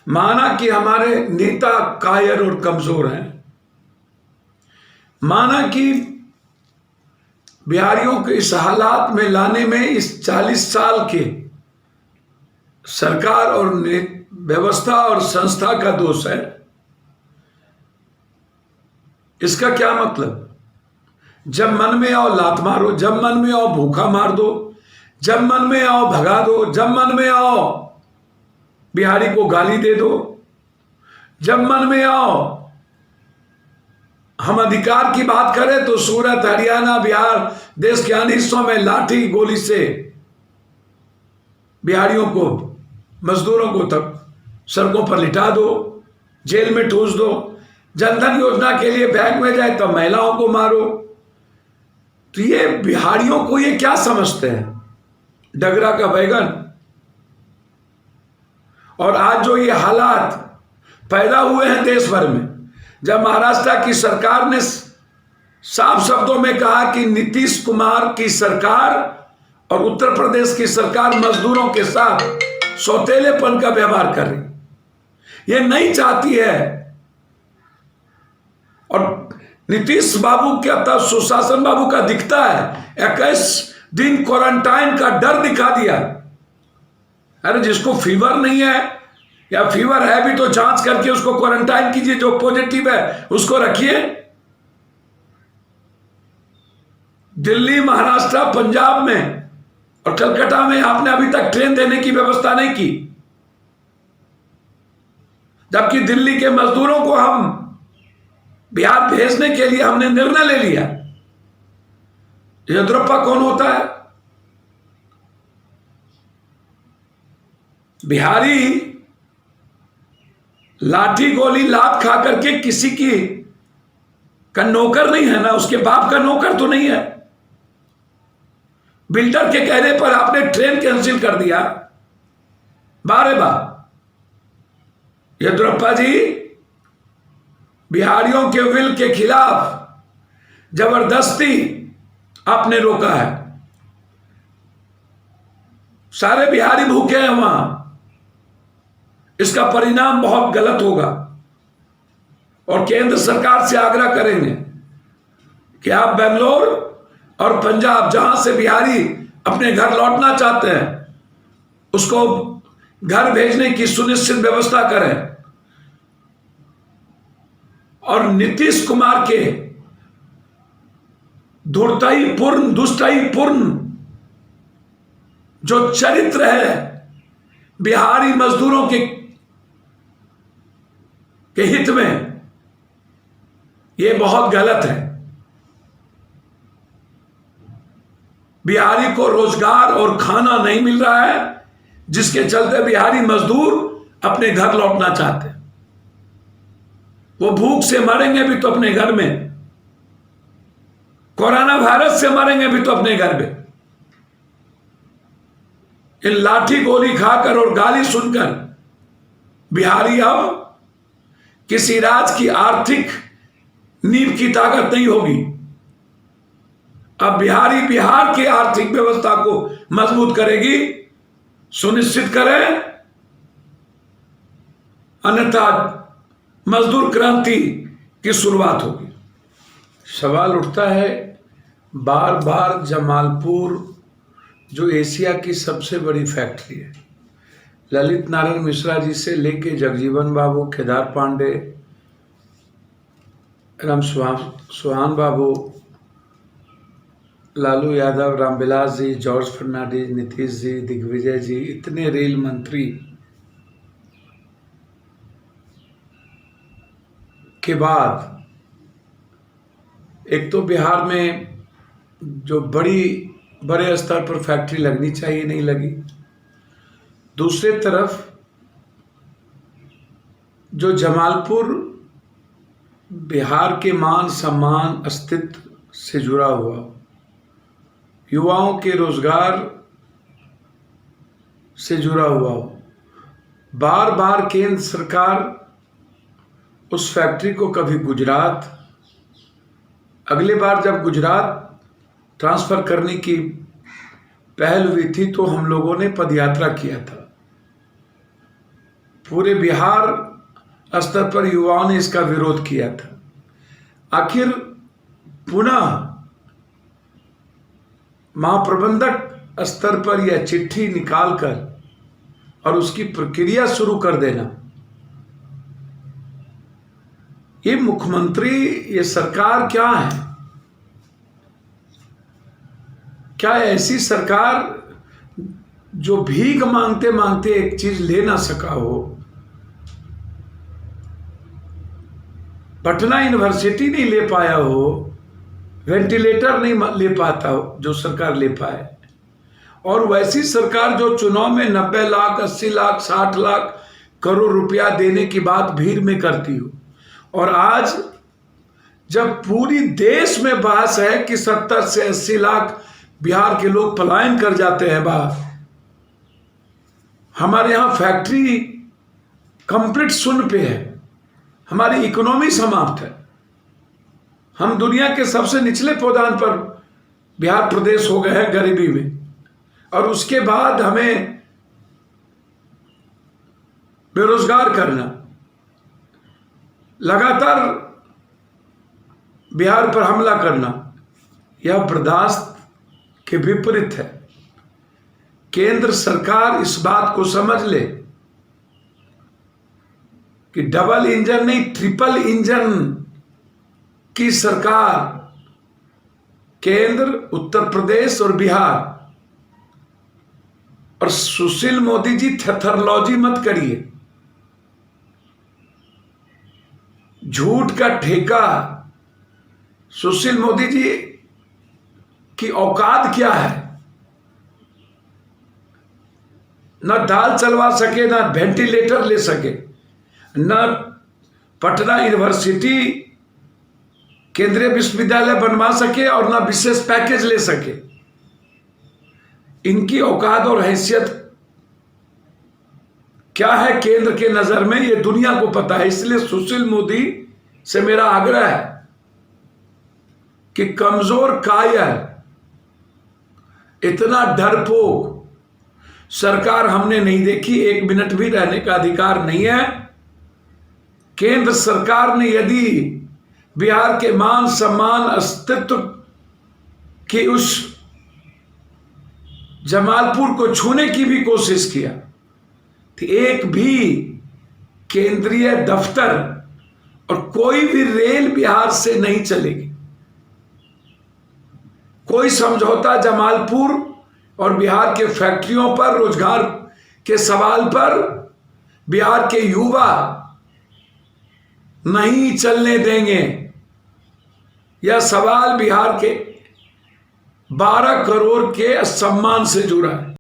माना कि हमारे नेता कायर और कमजोर हैं, माना कि बिहारियों को इस हालात में लाने में इस 40 साल के सरकार और व्यवस्था और संस्था का दोष है। इसका क्या मतलब? जब मन में आओ लात मारो, जब मन में आओ भूखा मार दो, जब मन में आओ भगा दो, जब मन में आओ बिहारी को गाली दे दो, जब मन में आओ हम अधिकार की बात करें तो सूरत, हरियाणा, बिहार, देश के अन्य हिस्सों में लाठी गोली से बिहारियों को, मजदूरों को तक सड़कों पर लिटा दो, जेल में ठूस दो। जनधन योजना के लिए बैंक में जाए तो महिलाओं को मारो। तो ये बिहारियों को ये क्या समझते हैं? डगरा का बैगन। और आज जो ये हालात पैदा हुए हैं देश भर में, जब महाराष्ट्र की सरकार ने साफ शब्दों में कहा कि नीतीश कुमार की सरकार और उत्तर प्रदेश की सरकार मजदूरों के साथ सौतेलेपन का व्यवहार कर रही, ये नहीं चाहती है। और नीतीश बाबू क्या सुशासन बाबू का दिखता है 21 दिन क्वारंटाइन का डर दिखा दिया। अरे जिसको फीवर नहीं है या फीवर है भी तो जांच करके उसको क्वारंटाइन कीजिए, जो पॉजिटिव है उसको रखिए। दिल्ली, महाराष्ट्र, पंजाब में और कलकत्ता में आपने अभी तक ट्रेन देने की व्यवस्था नहीं की, जबकि दिल्ली के मजदूरों को हम बिहार भेजने के लिए हमने निर्णय ले लिया। येद्रप्पा कौन होता है? बिहारी लाठी गोली लात खा करके किसी की का नौकर नहीं है ना, उसके बाप का नौकर तो नहीं है। बिल्डर के कहने पर आपने ट्रेन कैंसिल कर दिया। बारे बा येद्रप्पा जी, बिहारियों के विल के खिलाफ जबरदस्ती आपने रोका है। सारे बिहारी भूखे हैं वहां। इसका परिणाम बहुत गलत होगा और केंद्र सरकार से आग्रह करेंगे कि आप बेंगलोर और पंजाब, जहां से बिहारी अपने घर लौटना चाहते हैं, उसको घर भेजने की सुनिश्चित व्यवस्था करें। और नीतीश कुमार के धूर्ततापूर्ण, दुष्टाईपूर्ण जो चरित्र है बिहारी मजदूरों के हित में, ये बहुत गलत है। बिहारी को रोजगार और खाना नहीं मिल रहा है, जिसके चलते बिहारी मजदूर अपने घर लौटना चाहते हैं। वो भूख से मरेंगे भी तो अपने घर में, कोरोना वायरस से मरेंगे भी तो अपने घर में। इन लाठी गोली खाकर और गाली सुनकर बिहारी अब किसी राज्य की आर्थिक नींव की ताकत नहीं होगी। अब बिहारी बिहार की आर्थिक व्यवस्था को मजबूत करेगी, सुनिश्चित करें, अन्यथा मजदूर क्रांति की शुरुआत होगी। सवाल उठता है बार बार, जमालपुर जो एशिया की सबसे बड़ी फैक्ट्री है, ललित नारायण मिश्रा जी से लेके जगजीवन बाबू, केदार पांडे, राम सुहान बाबू, लालू यादव, रामविलास जी, जॉर्ज फर्नांडिस, नीतीश जी, दिग्विजय जी, इतने रेल मंत्री के बाद एक तो बिहार में जो बड़े स्तर पर फैक्ट्री लगनी चाहिए नहीं लगी, दूसरी तरफ जो जमालपुर बिहार के मान सम्मान अस्तित्व से जुड़ा हुआ, युवाओं के रोजगार से जुड़ा हुआ, बार बार केंद्र सरकार उस फैक्ट्री को कभी गुजरात, अगली बार जब गुजरात ट्रांसफर करने की पहल हुई थी तो हम लोगों ने पदयात्रा किया था। पूरे बिहार स्तर पर युवाओं ने इसका विरोध किया था। आखिर पुनः महाप्रबंधक स्तर पर यह चिट्ठी निकालकर और उसकी प्रक्रिया शुरू कर देना, ये मुख्यमंत्री, ये सरकार क्या है? क्या ऐसी सरकार जो भीख मांगते मांगते एक चीज ले ना सका हो? पटना यूनिवर्सिटी नहीं ले पाया हो, वेंटिलेटर नहीं ले पाता हो जो सरकार ले पाए, और वैसी सरकार जो चुनाव में 90 लाख 80 लाख 60 लाख करोड़ रुपया देने की बात भीड़ में करती हो, और आज जब पूरी देश में बहस है कि 70 से 80 लाख बिहार के लोग पलायन कर जाते हैं बाहर, हमारे यहाँ फैक्ट्री कंप्लीट शून्य पे है, हमारी इकोनॉमी समाप्त है, हम दुनिया के सबसे निचले पौधान पर बिहार प्रदेश हो गए हैं गरीबी में, और उसके बाद हमें बेरोजगार करना, लगातार बिहार पर हमला करना, यह बर्दाश्त के विपरीत है। केंद्र सरकार इस बात को समझ ले कि डबल इंजन नहीं, ट्रिपल इंजन की सरकार केंद्र, उत्तर प्रदेश और बिहार। और सुशील मोदी जी थेथरलॉजी मत करिए, झूठ का ठेका। सुशील मोदी जी की औकात क्या है? न दाल चलवा सके, न वेंटिलेटर ले सके, न पटना यूनिवर्सिटी केंद्रीय विश्वविद्यालय बनवा सके, और न विशेष पैकेज ले सके। इनकी औकात और हैसियत क्या है केंद्र के नजर में, ये दुनिया को पता है। इसलिए सुशील मोदी से मेरा आग्रह है कि कमजोर कायर, इतना डरपोक सरकार हमने नहीं देखी। 1 मिनट भी रहने का अधिकार नहीं है। केंद्र सरकार ने यदि बिहार के मान सम्मान अस्तित्व की उस जमालपुर को छूने की भी कोशिश किया तो एक भी केंद्रीय दफ्तर और कोई भी रेल बिहार से नहीं चलेगी। कोई समझौता जमालपुर और बिहार के फैक्ट्रियों पर रोजगार के सवाल पर बिहार के युवा नहीं चलने देंगे। यह सवाल बिहार के 12 करोड़ के सम्मान से जुड़ा है।